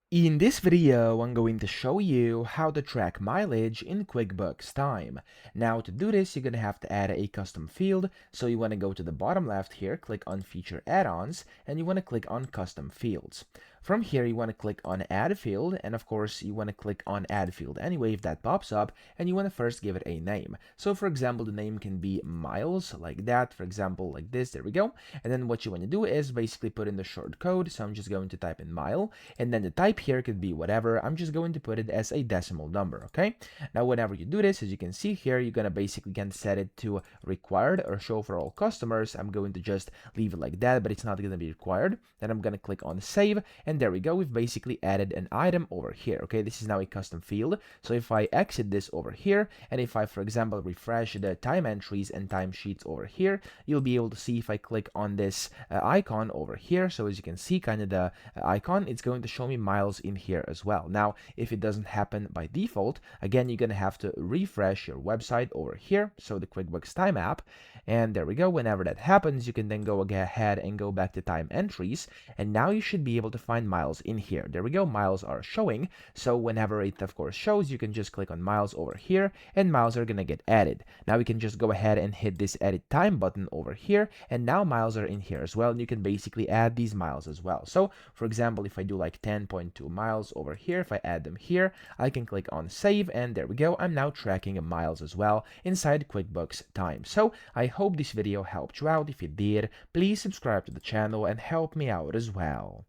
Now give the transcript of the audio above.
In this video, I'm going to show you how to track mileage in QuickBooks Time. Now to do this, you're going to have to add a custom field. So you want to go to the bottom left here, click on Feature Add-ons, and you want to click on Custom Fields. From here, you want to click on Add Field, and of course, you want to click on Add Field anyway if that pops up, and you want to first give it a name. So for example, the name can be miles, like that, for example, like this, there we go. And then what you want to do is basically put in the short code, so I'm just going to type in mile, and then the type here could be whatever. I'm just going to put it as a decimal number, okay? Now, whenever you do this, as you can see here, you're gonna basically can set it to required or show for all customers. I'm going to just leave it like that, but it's not gonna be required. Then I'm gonna click on save, and there we go. We've basically added an item over here, okay? This is now a custom field. So if I exit this over here, and if I, for example, refresh the time entries and timesheets over here, you'll be able to see if I click on this icon over here. So as you can see, kind of the icon, it's going to show me miles in here as well. Now, if it doesn't happen by default, again, you're going to have to refresh your website over here, so the QuickBooks Time app, and there we go. Whenever that happens, you can then go ahead and go back to time entries, and now you should be able to find miles in here. There we go, miles are showing, so whenever it, of course, shows, you can just click on miles over here, and miles are going to get added. Now we can just go ahead and hit this edit time button over here, and now miles are in here as well, and you can basically add these miles as well. So, for example, if I do like 10.2 miles over here, if I add them here, I can click on save, and there we go. I'm now tracking miles as well inside QuickBooks Time. So I hope this video helped you out. If it did, please subscribe to the channel and help me out as well.